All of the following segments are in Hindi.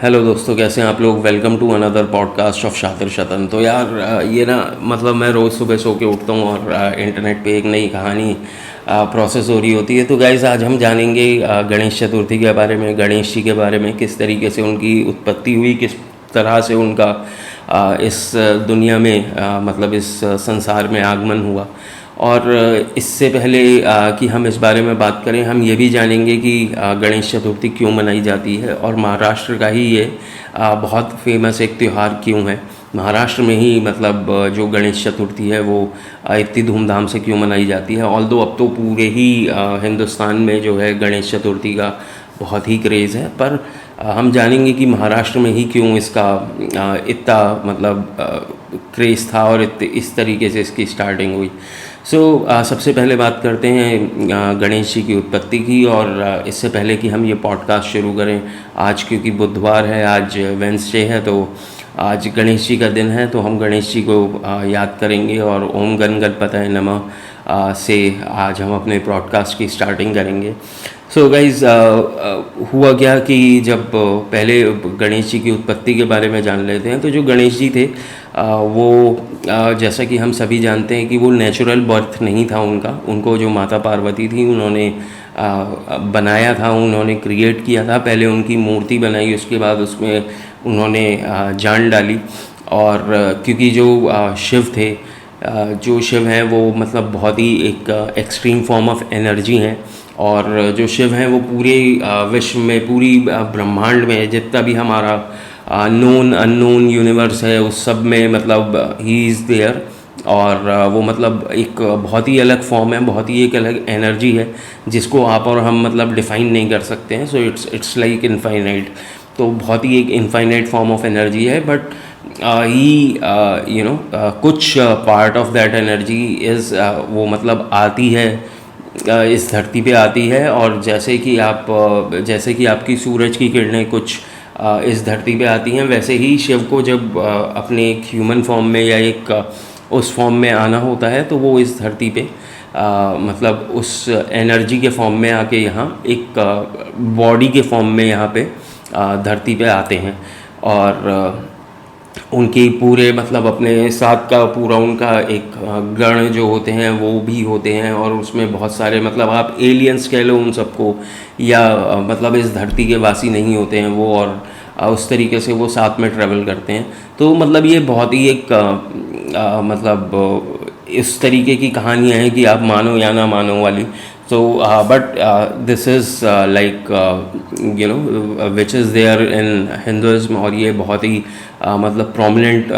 हेलो दोस्तों, कैसे हैं आप लोग। Welcome to another podcast of Shatir Shatan. तो यार ये ना मतलब मैं रोज़ सुबह सो के उठता हूँ और इंटरनेट पे एक नई कहानी प्रोसेस हो रही होती है। तो गाइज़ आज हम जानेंगे गणेश चतुर्थी के बारे में, गणेश जी के बारे में, किस तरीके से उनकी उत्पत्ति हुई, किस तरह से उनका इस दुनिया में मतलब इस संसार में आगमन हुआ। और इससे पहले कि हम इस बारे में बात करें, हम ये भी जानेंगे कि गणेश चतुर्थी क्यों मनाई जाती है और महाराष्ट्र का ही ये बहुत फेमस एक त्यौहार क्यों है। महाराष्ट्र में ही मतलब जो गणेश चतुर्थी है वो इतनी धूमधाम से क्यों मनाई जाती है। ऑल्दो अब तो पूरे ही हिंदुस्तान में जो है गणेश चतुर्थी का बहुत ही क्रेज़ है, पर हम जानेंगे कि महाराष्ट्र में ही क्यों इसका इतना मतलब क्रेज़ था और इस तरीके से इसकी स्टार्टिंग हुई। सबसे पहले बात करते हैं गणेश जी की उत्पत्ति की। और इससे पहले कि हम ये पॉडकास्ट शुरू करें, आज क्योंकि बुधवार है, आज वेंसडे है, तो आज गणेश जी का दिन है, तो हम गणेश जी को याद करेंगे और ओम गण गणपतये नमः से आज हम अपने पॉडकास्ट की स्टार्टिंग करेंगे। गाइज़ हुआ क्या कि जब पहले गणेश जी की उत्पत्ति के बारे में जान लेते हैं। तो जो गणेश जी थे वो जैसा कि हम सभी जानते हैं कि वो नेचुरल बर्थ नहीं था उनको जो माता पार्वती थी उन्होंने बनाया था, उन्होंने क्रिएट किया था। पहले उनकी मूर्ति बनाई, उसके बाद उसमें उन्होंने जान डाली। और क्योंकि जो शिव थे, जो शिव हैं वो मतलब बहुत ही एक एक्सट्रीम फॉर्म ऑफ एनर्जी हैं। और जो शिव हैं वो पूरे विश्व में, पूरी ब्रह्मांड में जितना भी हमारा नोन अननोन यूनिवर्स है उस सब में मतलब ही इज़ देयर। और वो मतलब एक बहुत ही अलग फॉर्म है, बहुत ही एक अलग एनर्जी है जिसको आप और हम मतलब डिफ़ाइन नहीं कर सकते हैं। It's like infinite. तो बहुत ही एक इनफाइनाइट फॉर्म ऑफ एनर्जी है, बट ही कुछ part of that energy is वो मतलब आती है इस धरती पे आती है। और जैसे कि आपकी सूरज की किरणें कुछ इस धरती पे आती हैं, वैसे ही शिव को जब अपने एक ह्यूमन फॉर्म में या एक उस फॉर्म में आना होता है तो वो इस धरती पे मतलब उस एनर्जी के फॉर्म में आके यहाँ एक बॉडी के फॉर्म में यहाँ पे धरती पे आते हैं। और उनकी पूरे मतलब अपने साथ का पूरा उनका एक गण जो होते हैं वो भी होते हैं। और उसमें बहुत सारे मतलब आप एलियंस कह लो उन सबको, या मतलब इस धरती के वासी नहीं होते हैं वो, और उस तरीके से वो साथ में ट्रैवल करते हैं। तो मतलब ये बहुत ही एक मतलब इस तरीके की कहानियाँ हैं कि आप मानो या ना मानो वाली। But this is like which is there in Hinduism. और ये बहुत ही मतलब प्रोमिनेंट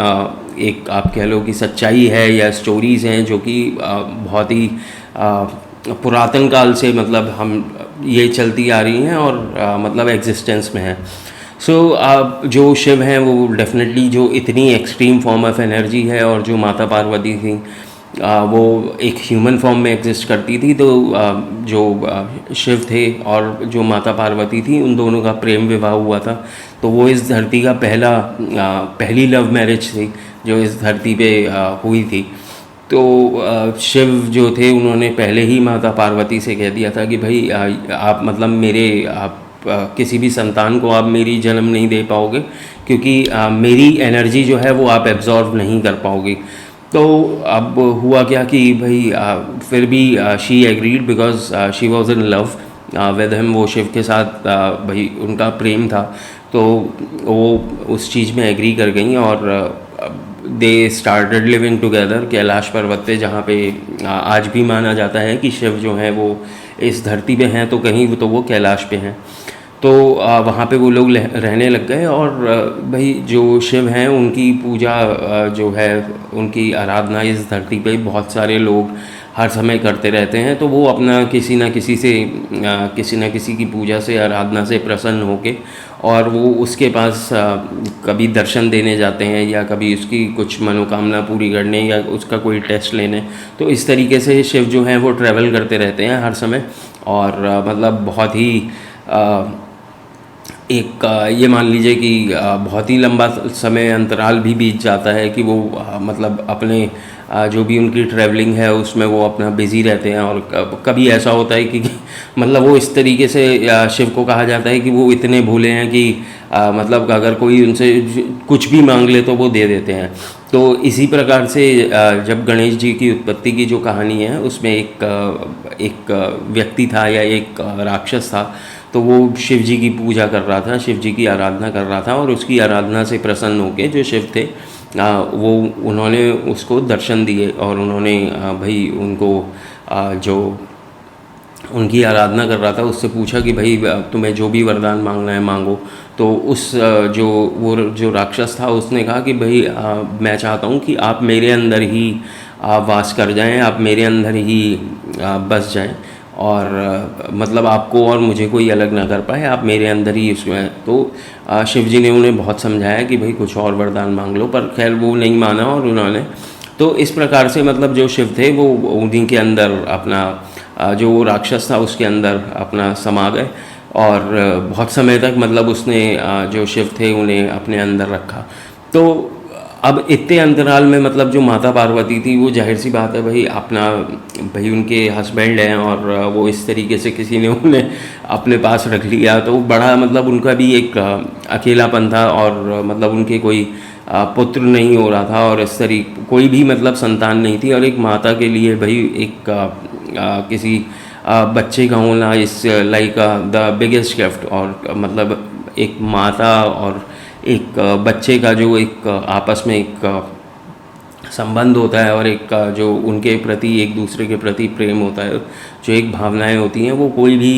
एक आप कह लो कि सच्चाई है या स्टोरीज़ हैं जो कि बहुत ही पुरातन काल से मतलब हम ये चलती आ रही हैं और मतलब एग्जिस्टेंस में है। जो शिव हैं वो डेफिनेटली जो इतनी एक्सट्रीम फॉर्म ऑफ एनर्जी है, और जो माता पार्वती थी वो एक ह्यूमन फॉर्म में एग्जिस्ट करती थी। तो जो शिव थे और जो माता पार्वती थी उन दोनों का प्रेम विवाह हुआ था। तो वो इस धरती का पहली लव मैरिज थी जो इस धरती पे हुई थी। तो शिव जो थे उन्होंने पहले ही माता पार्वती से कह दिया था कि भाई आप मतलब आप किसी भी संतान को आप मेरी जन्म नहीं दे पाओगे, क्योंकि मेरी एनर्जी जो है वो आप एब्जॉर्व नहीं कर पाओगे। तो अब हुआ क्या कि भाई फिर भी she agreed because she was in love with him. वो शिव के साथ भाई उनका प्रेम था, तो वो उस चीज़ में एग्री कर गई। और they started living together Kailash पर्वत पे, जहाँ पे आज भी माना जाता है कि शिव जो हैं वो इस धरती पे हैं तो कहीं तो वो कैलाश पे हैं। तो वहाँ पे वो लोग रहने लग गए। और भाई जो शिव हैं उनकी पूजा जो है, उनकी आराधना इस धरती पे बहुत सारे लोग हर समय करते रहते हैं। तो वो अपना किसी न किसी की पूजा से, आराधना से प्रसन्न होके और वो उसके पास कभी दर्शन देने जाते हैं या कभी उसकी कुछ मनोकामना पूरी करने या उसका कोई टेस्ट लेने। तो इस तरीके से शिव जो हैं वो ट्रैवल करते रहते हैं हर समय। और मतलब बहुत ही एक ये मान लीजिए कि बहुत ही लंबा समय अंतराल भी बीत जाता है कि वो मतलब अपने जो भी उनकी ट्रैवलिंग है उसमें वो अपना बिज़ी रहते हैं। और कभी ऐसा होता है कि मतलब वो इस तरीके से शिव को कहा जाता है कि वो इतने भोले हैं कि मतलब अगर कोई उनसे कुछ भी मांग ले तो वो दे देते हैं। तो इसी प्रकार से जब गणेश जी की उत्पत्ति की जो कहानी है उसमें एक व्यक्ति था या एक राक्षस था, तो वो शिव जी की पूजा कर रहा था, शिव जी की आराधना कर रहा था, और उसकी आराधना से प्रसन्न होकर जो शिव थे वो उन्होंने उसको दर्शन दिए और उन्होंने भाई उनको जो उनकी आराधना कर रहा था उससे पूछा कि भाई तुम्हें जो भी वरदान मांगना है मांगो। तो उस जो राक्षस था उसने कहा कि भाई मैं चाहता हूँ कि आप मेरे अंदर ही वास कर जाएं, आप मेरे अंदर ही बस जाएं, और मतलब आपको और मुझे कोई अलग ना कर पाए, आप मेरे अंदर ही उसमें। तो शिव जी ने उन्हें बहुत समझाया कि भाई कुछ और वरदान मांग लो, पर खैर वो नहीं माना, और उन्होंने तो इस प्रकार से मतलब जो शिव थे वो उन्हीं के अंदर अपना जो राक्षस था उसके अंदर अपना समा गए, और बहुत समय तक मतलब उसने जो शिव थे उन्हें अपने अंदर रखा। तो अब इतने अंतराल में मतलब जो माता पार्वती थी वो जाहिर सी बात है भाई अपना भाई उनके हस्बैंड हैं, और वो इस तरीके से किसी ने उन्हें अपने पास रख लिया, तो बड़ा मतलब उनका भी एक अकेलापन था, और मतलब उनके कोई पुत्र नहीं हो रहा था, और इस तरीके कोई भी मतलब संतान नहीं थी। और एक माता के लिए भाई एक किसी बच्चे का होना इस लाइक द बिगेस्ट गिफ्ट, और मतलब एक माता और एक बच्चे का जो एक आपस में एक संबंध होता है, और एक जो उनके प्रति एक दूसरे के प्रति प्रेम होता है, जो एक भावनाएं होती हैं, वो कोई भी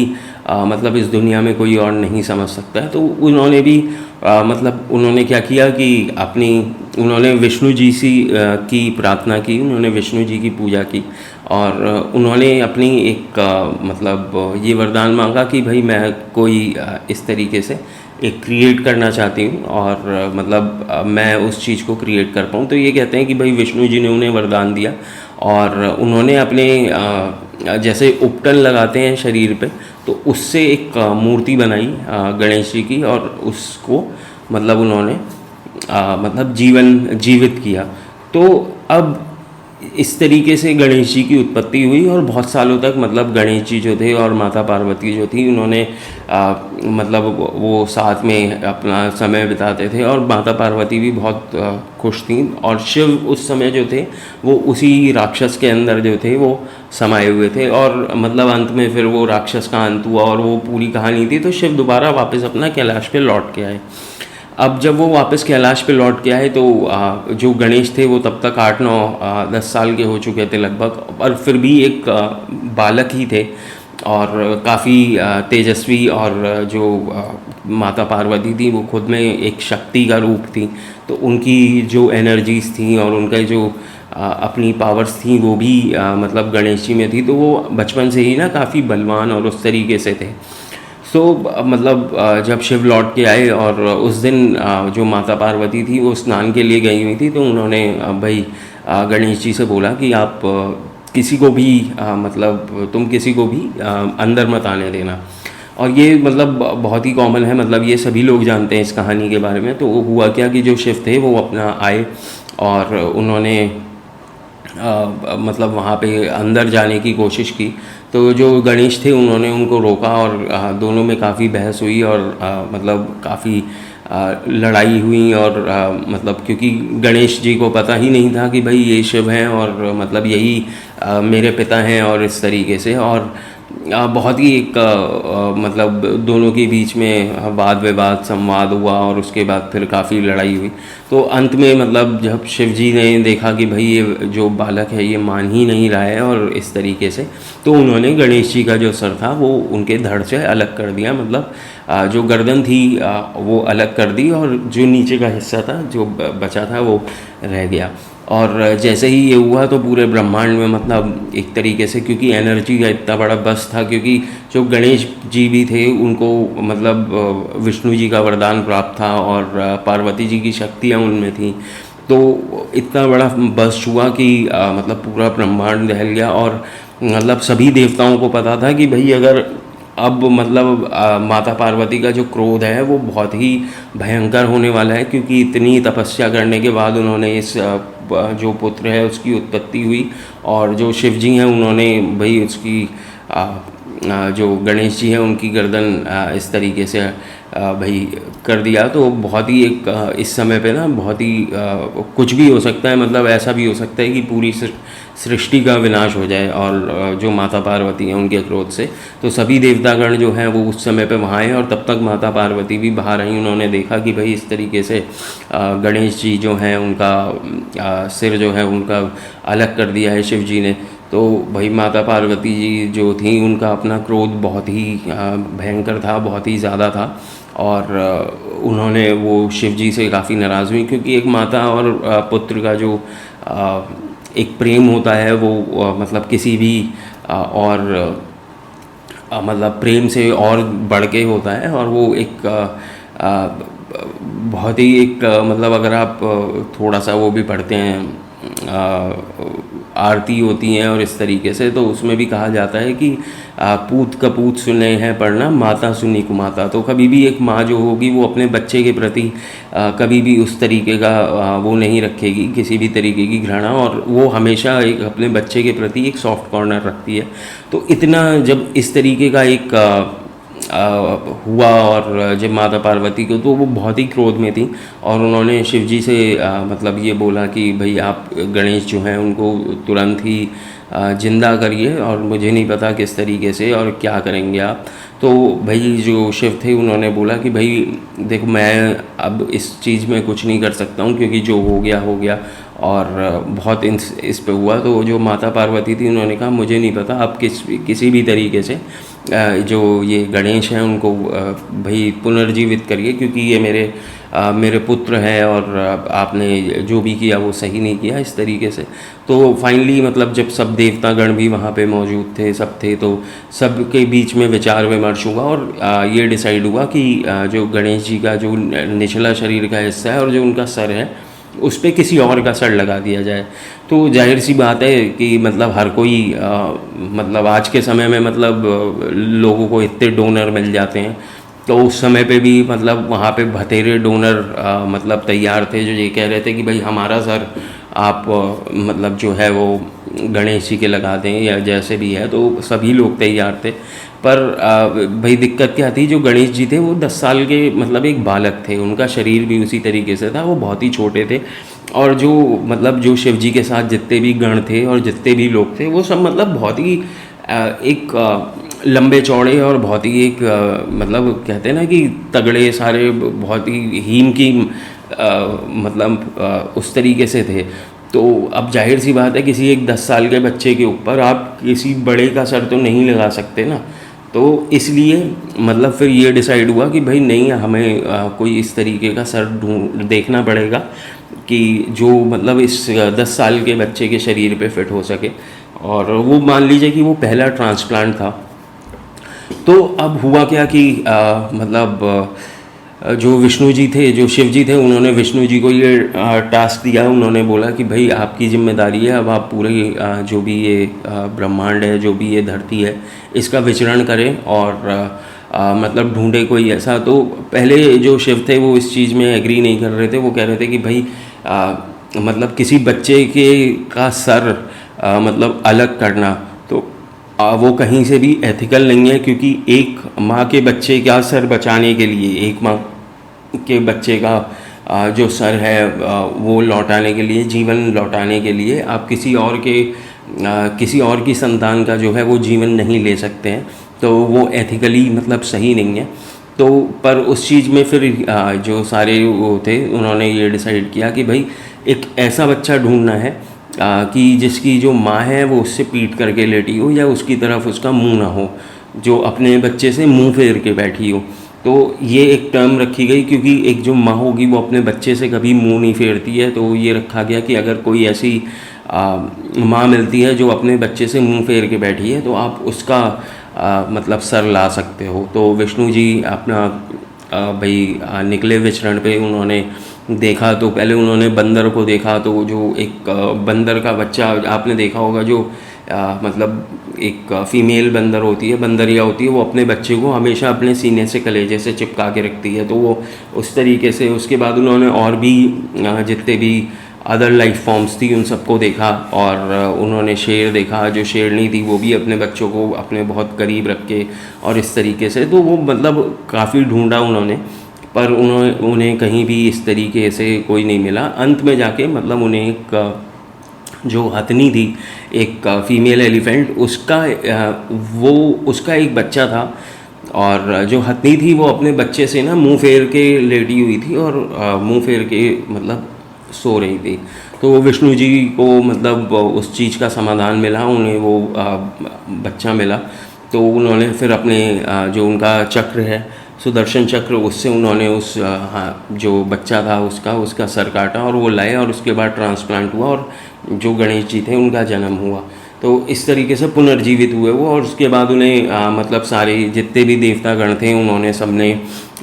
मतलब इस दुनिया में कोई और नहीं समझ सकता है। तो उन्होंने भी मतलब उन्होंने क्या किया कि उन्होंने विष्णु जी की प्रार्थना की, उन्होंने विष्णु जी की पूजा की, और उन्होंने अपनी एक मतलब ये वरदान मांगा कि भाई मैं कोई इस तरीके से एक क्रिएट करना चाहती हूँ, और मतलब मैं उस चीज़ को क्रिएट कर पाऊँ। तो ये कहते हैं कि भाई विष्णु जी ने उन्हें वरदान दिया, और उन्होंने अपने जैसे उपटन लगाते हैं शरीर पे, तो उससे एक मूर्ति बनाई गणेश जी की, और उसको मतलब उन्होंने मतलब जीवित किया। तो अब इस तरीके से गणेश जी की उत्पत्ति हुई, और बहुत सालों तक मतलब गणेश जी जो थे और माता पार्वती जो थी उन्होंने मतलब वो साथ में अपना समय बिताते थे, और माता पार्वती भी बहुत खुश थीं, और शिव उस समय जो थे वो उसी राक्षस के अंदर जो थे वो समाये हुए थे। और मतलब अंत में फिर वो राक्षस का अंत हुआ और वो पूरी कहानी थी, तो शिव दोबारा वापस अपना कैलाश पे लौट के आए। अब जब वो वापस कैलाश पे लौट के आए तो जो गणेश थे वो तब तक 8-9-10 साल के हो चुके थे लगभग, और फिर भी एक बालक ही थे, और काफ़ी तेजस्वी, और जो माता पार्वती थी वो खुद में एक शक्ति का रूप थी, तो उनकी जो एनर्जीज थी और उनका जो अपनी पावर्स थी वो भी मतलब गणेश जी में थी, तो वो बचपन से ही ना काफ़ी बलवान और उस तरीके से थे। सो मतलब जब शिव लौट के आए, और उस दिन जो माता पार्वती थी वो स्नान के लिए गई हुई थी, तो उन्होंने भाई गणेश जी से बोला कि आप किसी को भी मतलब तुम किसी को भी अंदर मत आने देना। और ये मतलब बहुत ही कॉमन है, मतलब ये सभी लोग जानते हैं इस कहानी के बारे में। तो हुआ क्या कि जो शिव थे वो अपना आए, और उन्होंने मतलब वहाँ पे अंदर जाने की कोशिश की, तो जो गणेश थे उन्होंने उनको रोका, और दोनों में काफ़ी बहस हुई, और मतलब काफ़ी लड़ाई हुई, और मतलब क्योंकि गणेश जी को पता ही नहीं था कि भाई ये शिव हैं, और मतलब यही मेरे पिता हैं, और इस तरीके से, और बहुत ही एक मतलब दोनों के बीच में वाद विवाद संवाद हुआ, और उसके बाद फिर काफ़ी लड़ाई हुई। तो अंत में मतलब जब शिव जी ने देखा कि भाई ये जो बालक है ये मान ही नहीं रहा है, और इस तरीके से, तो उन्होंने गणेश जी का जो सर था वो उनके धड़ से अलग कर दिया, मतलब जो गर्दन थी वो अलग कर दी, और जो नीचे का हिस्सा था जो बचा था वो रह गया। और जैसे ही ये हुआ तो पूरे ब्रह्मांड में मतलब एक तरीके से, क्योंकि एनर्जी का इतना बड़ा बस था, क्योंकि जो गणेश जी भी थे उनको मतलब विष्णु जी का वरदान प्राप्त था, और पार्वती जी की शक्तियाँ उनमें थी, तो इतना बड़ा बस हुआ कि मतलब पूरा ब्रह्मांड दहल गया। और मतलब सभी देवताओं को पता था कि भाई अगर अब मतलब माता पार्वती का जो क्रोध है वो बहुत ही भयंकर होने वाला है, क्योंकि इतनी तपस्या करने के बाद उन्होंने इस जो पुत्र है उसकी उत्पत्ति हुई, और जो शिव जी हैं उन्होंने भाई उसकी जो गणेश जी हैं उनकी गर्दन इस तरीके से भाई कर दिया। तो बहुत ही एक इस समय पे ना बहुत ही कुछ भी हो सकता है, मतलब ऐसा भी हो सकता है कि पूरी सृष्टि का विनाश हो जाए। और जो माता पार्वती हैं उनके क्रोध से तो सभी देवतागण जो हैं वो उस समय पे वहाँ हैं, और तब तक माता पार्वती भी बाहर आई। उन्होंने देखा कि भाई इस तरीके से गणेश जी जो हैं उनका सिर जो है उनका अलग कर दिया है शिव जी ने। तो भाई माता पार्वती जी जो थी उनका अपना क्रोध बहुत ही भयंकर था, बहुत ही ज़्यादा था। और उन्होंने वो शिव जी से काफ़ी नाराज़ हुई, क्योंकि एक माता और पुत्र का जो एक प्रेम होता है वो मतलब किसी भी और मतलब प्रेम से और बढ़ के होता है। और वो एक बहुत ही एक मतलब अगर आप थोड़ा सा वो भी पढ़ते हैं आरती होती हैं और इस तरीके से, तो उसमें भी कहा जाता है कि पूत कपूत सुने हैं पढ़ना, माता सुनी कुमाता। तो कभी भी एक माँ जो होगी वो अपने बच्चे के प्रति कभी भी उस तरीके का वो नहीं रखेगी, किसी भी तरीके की घृणा, और वो हमेशा एक अपने बच्चे के प्रति एक सॉफ्ट कॉर्नर रखती है। तो इतना जब इस तरीके का एक हुआ और जब माता पार्वती को, तो वो बहुत ही क्रोध में थी और उन्होंने शिव जी से मतलब ये बोला कि भाई आप गणेश जो हैं उनको तुरंत ही जिंदा करिए, और मुझे नहीं पता किस तरीके से और क्या करेंगे आप। तो भाई जो शिव थे उन्होंने बोला कि भाई देखो मैं अब इस चीज़ में कुछ नहीं कर सकता हूँ, क्योंकि जो हो गया और बहुत इस पे हुआ। तो जो माता पार्वती थी उन्होंने कहा मुझे नहीं पता, आप किसी भी तरीके से जो ये गणेश हैं उनको भाई पुनर्जीवित करिए, क्योंकि ये मेरे पुत्र हैं और आपने जो भी किया वो सही नहीं किया इस तरीके से। तो फाइनली मतलब जब सब देवतागण भी वहाँ पे मौजूद थे, सब थे, तो सब के बीच में विचार विमर्श हुआ और ये डिसाइड हुआ कि जो गणेश जी का जो निचला शरीर का हिस्सा है और जो उनका सर है उस पर किसी और का सर लगा दिया जाए। तो जाहिर सी बात है कि मतलब हर कोई मतलब आज के समय में मतलब लोगों को इतने डोनर मिल जाते हैं, तो उस समय पे भी मतलब वहाँ पे बतेरे डोनर मतलब तैयार थे जो ये कह रहे थे कि भाई हमारा सर आप मतलब जो है वो गणेश जी के लगा दें या जैसे भी है। तो सभी लोग तैयार थे, पर भाई दिक्कत क्या थी, जो गणेश जी थे वो 10 साल के मतलब एक बालक थे, उनका शरीर भी उसी तरीके से था, वो बहुत ही छोटे थे। और जो मतलब जो शिव जी के साथ जितने भी गण थे और जितने भी लोग थे वो सब मतलब बहुत ही एक लंबे चौड़े और बहुत ही एक मतलब कहते हैं ना कि तगड़े सारे, बहुत ही हीम की मतलब उस तरीके से थे। तो अब जाहिर सी बात है किसी एक 10 साल के बच्चे के ऊपर आप किसी बड़े का सर तो नहीं लगा सकते ना। तो इसलिए मतलब फिर ये डिसाइड हुआ कि भाई नहीं, हमें कोई इस तरीके का सर देखना पड़ेगा कि जो मतलब इस 10 साल के बच्चे के शरीर पे फिट हो सके। और वो मान लीजिए कि वो पहला ट्रांसप्लांट था। तो अब हुआ क्या कि मतलब जो विष्णु जी थे, जो शिव जी थे, उन्होंने विष्णु जी को ये टास्क दिया। उन्होंने बोला कि भाई आपकी जिम्मेदारी है, अब आप पूरे जो भी ये ब्रह्मांड है, जो भी ये धरती है, इसका विचरण करें और मतलब ढूंढे कोई ऐसा। तो पहले जो शिव थे वो इस चीज़ में एग्री नहीं कर रहे थे। वो कह रहे थे कि भाई मतलब किसी बच्चे का सर मतलब अलग करना तो वो कहीं से भी एथिकल नहीं है, क्योंकि एक माँ के बच्चे का सर बचाने के लिए, एक माँ के बच्चे का जो सर है वो लौटाने के लिए, जीवन लौटाने के लिए आप किसी और की संतान का जो है वो जीवन नहीं ले सकते हैं। तो वो एथिकली मतलब सही नहीं है। तो पर उस चीज़ में फिर जो सारे वो थे उन्होंने ये डिसाइड किया कि भाई एक ऐसा बच्चा ढूंढना है कि जिसकी जो माँ है वो उससे पीट करके लेटी हो या उसकी तरफ उसका मुंह ना हो, जो अपने बच्चे से मुंह फेर के बैठी हो। तो ये एक टर्म रखी गई, क्योंकि एक जो माँ होगी वो अपने बच्चे से कभी मुंह नहीं फेरती है। तो ये रखा गया कि अगर कोई ऐसी माँ मिलती है जो अपने बच्चे से मुंह फेर के बैठी है तो आप उसका मतलब सर ला सकते हो। तो विष्णु जी अपना भाई निकले विचरण पे। उन्होंने देखा तो पहले उन्होंने बंदर को देखा, तो जो एक बंदर का बच्चा आपने देखा होगा, जो मतलब एक फीमेल बंदर होती है, बंदरिया होती है, वो अपने बच्चे को हमेशा अपने सीने से कलेजे से चिपका के रखती है। तो वो उस तरीके से उसके बाद उन्होंने और भी जितने भी अदर लाइफ फॉर्म्स थी उन सबको देखा, और उन्होंने शेर देखा, जो शेरनी थी वो भी अपने बच्चों को अपने बहुत करीब रख के, और इस तरीके से तो वो मतलब काफ़ी ढूंढा उन्होंने, पर उन्हें कहीं भी इस तरीके से कोई नहीं मिला। अंत में जाके मतलब उन्हें एक जो हथनी थी, एक फीमेल एलिफेंट, उसका एक बच्चा था, और जो हथनी थी वो अपने बच्चे से ना मुंह फेर के लेटी हुई थी, और मुंह फेर के मतलब सो रही थी। तो विष्णु जी को मतलब उस चीज़ का समाधान मिला, उन्हें वो बच्चा मिला। तो उन्होंने फिर अपने जो उनका चक्र है, सुदर्शन चक्र, उससे उन्होंने जो बच्चा था उसका सर काटा, और वो लाए, और उसके बाद ट्रांसप्लांट हुआ, और जो गणेश जी थे उनका जन्म हुआ। तो इस तरीके से पुनर्जीवित हुए वो, और उसके बाद उन्हें मतलब सारे जितने भी देवतागण थे उन्होंने सबने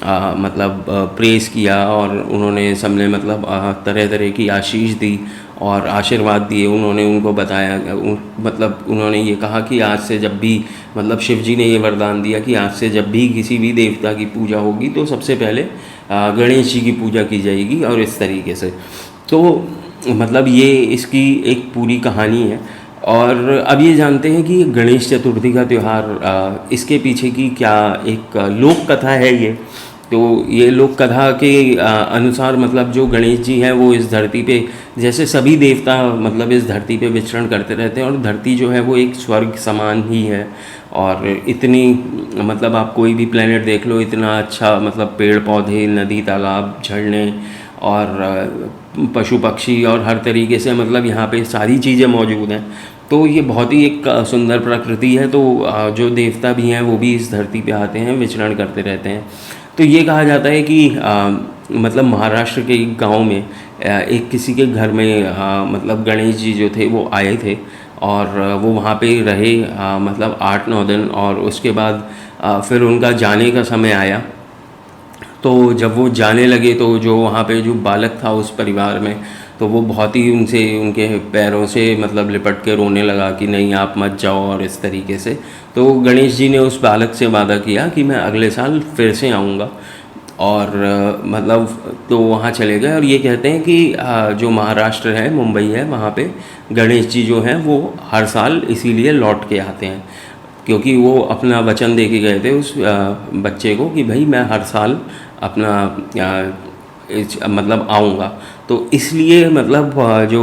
मतलब प्रेस किया, और उन्होंने सबने मतलब तरह तरह की आशीष दी और आशीर्वाद दिए। उन्होंने उनको बताया, मतलब उन्होंने ये कहा कि आज से जब भी, मतलब शिव जी ने ये वरदान दिया कि आज से जब भी किसी भी देवता की पूजा होगी तो सबसे पहले गणेश जी की पूजा की जाएगी, और इस तरीके से। तो मतलब ये इसकी एक पूरी कहानी है। और अब ये जानते हैं कि गणेश चतुर्थी का त्यौहार, इसके पीछे की क्या एक लोक कथा है ये। तो ये लोक कथा के अनुसार मतलब जो गणेश जी हैं वो इस धरती पे, जैसे सभी देवता मतलब इस धरती पे विचरण करते रहते हैं, और धरती जो है वो एक स्वर्ग समान ही है। और इतनी मतलब आप कोई भी प्लेनेट देख लो, इतना अच्छा मतलब पेड़ पौधे, नदी, तालाब, झरने, और पशु पक्षी, और हर तरीके से मतलब यहाँ पे सारी चीज़ें मौजूद हैं। तो ये बहुत ही एक सुंदर प्रकृति है। तो जो देवता भी हैं वो भी इस धरती पे आते हैं, विचरण करते रहते हैं। तो ये कहा जाता है कि मतलब महाराष्ट्र के एक गांव में एक किसी के घर में मतलब गणेश जी जो थे वो आए थे, और वो वहाँ पे रहे मतलब 8-9 दिन, और उसके बाद फिर उनका जाने का समय आया। तो जब वो जाने लगे तो जो वहाँ पे जो बालक था उस परिवार में, तो वो बहुत ही उनके पैरों से मतलब लिपट के रोने लगा कि नहीं आप मत जाओ, और इस तरीके से। तो गणेश जी ने उस बालक से वादा किया कि मैं अगले साल फिर से आऊँगा, और मतलब तो वहाँ चले गए। और ये कहते हैं कि जो महाराष्ट्र है, मुंबई है, वहाँ पे गणेश जी जो हैं वो हर साल इसीलिए लौट के आते हैं, क्योंकि वो अपना वचन दे के गए थे उस बच्चे को कि भाई मैं हर साल अपना मतलब आऊँगा। तो इसलिए मतलब जो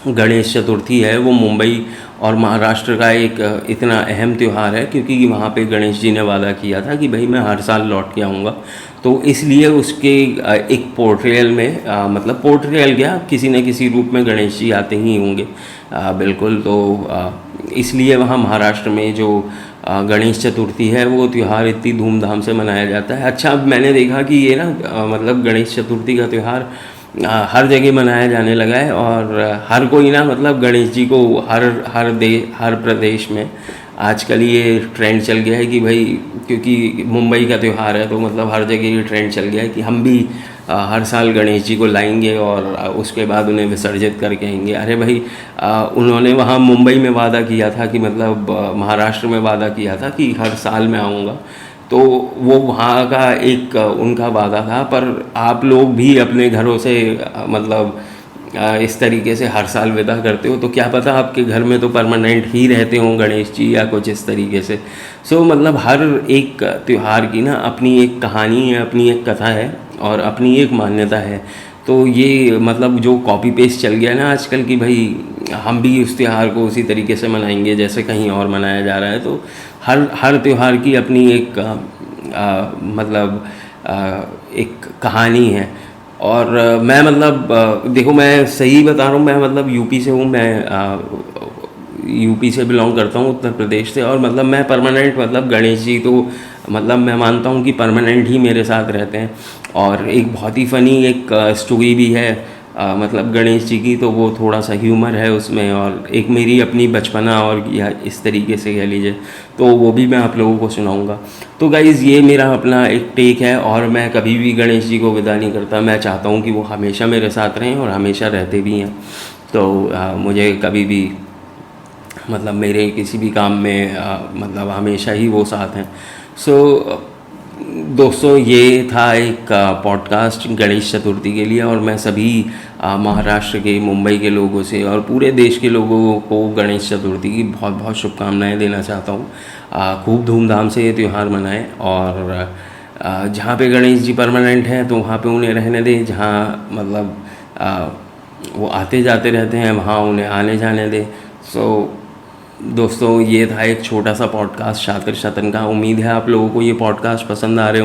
गणेश चतुर्थी है वो मुंबई और महाराष्ट्र का एक इतना अहम त्यौहार है, क्योंकि वहाँ पे गणेश जी ने वादा किया था कि भाई मैं हर साल लौट के आऊँगा। तो इसलिए उसके एक पोर्ट्रेयल में मतलब पोर्ट्रेयल क्या, किसी न किसी रूप में गणेश जी आते ही होंगे बिल्कुल। तो इसलिए वहाँ महाराष्ट्र में जो गणेश चतुर्थी है वो त्यौहार इतनी धूमधाम से मनाया जाता है। अच्छा, अब मैंने देखा कि ये ना मतलब गणेश चतुर्थी का त्यौहार हर जगह मनाया जाने लगा है, और हर कोई ना मतलब गणेश जी को हर प्रदेश में आजकल ये ट्रेंड चल गया है कि भाई, क्योंकि मुंबई का त्यौहार है तो मतलब हर जगह ये ट्रेंड चल गया है कि हम भी हर साल गणेश जी को लाएंगे और उसके बाद उन्हें विसर्जित करके आएंगे। अरे भाई, उन्होंने वहाँ मुंबई में वादा किया था कि मतलब महाराष्ट्र में वादा किया था कि हर साल मैं आऊँगा, तो वो वहाँ का एक उनका वादा था। पर आप लोग भी अपने घरों से मतलब इस तरीके से हर साल विदा करते हो, तो क्या पता आपके घर में तो परमानेंट ही रहते हों गणेश जी या कुछ इस तरीके से। सो मतलब हर एक त्यौहार की ना अपनी एक कहानी है, अपनी एक कथा है, और अपनी एक मान्यता है। तो ये मतलब जो कॉपी पेस्ट चल गया ना आजकल की, भाई हम भी उस त्यौहार को उसी तरीके से मनाएंगे जैसे कहीं और मनाया जा रहा है। तो हर त्यौहार की अपनी एक मतलब एक कहानी है। और मैं मतलब देखो, मैं सही बता रहा हूँ, मैं मतलब यूपी से हूँ, मैं यूपी से बिलोंग करता हूँ, उत्तर प्रदेश से। और मतलब मैं परमानेंट मतलब गणेश जी तो मतलब मैं मानता हूँ कि परमानेंट ही मेरे साथ रहते हैं। और एक बहुत ही फ़नी एक स्टोरी भी है मतलब गणेश जी की, तो वो थोड़ा सा ह्यूमर है उसमें, और एक मेरी अपनी बचपना और या इस तरीके से कह लीजिए, तो वो भी मैं आप लोगों को सुनाऊंगा। तो गाइज़, ये मेरा अपना एक टेक है, और मैं कभी भी गणेश जी को विदा नहीं करता। मैं चाहता हूँ कि वो हमेशा मेरे साथ रहें, और हमेशा रहते भी हैं। तो मुझे कभी भी मतलब मेरे किसी भी काम में मतलब हमेशा ही वो साथ हैं। सो दोस्तों ये था एक पॉडकास्ट गणेश चतुर्थी के लिए, और मैं सभी महाराष्ट्र के, मुंबई के लोगों से और पूरे देश के लोगों को गणेश चतुर्थी की बहुत बहुत शुभकामनाएं देना चाहता हूँ। खूब धूमधाम से ये त्यौहार मनाएं, और जहाँ पे गणेश जी परमानेंट हैं तो वहाँ पे उन्हें रहने दें, जहाँ मतलब वो आते जाते रहते हैं वहाँ उन्हें आने जाने दें। सो दोस्तों ये था एक छोटा सा पॉडकास्ट शातिर शतन का। उम्मीद है आप लोगों को ये पॉडकास्ट पसंद आ रहे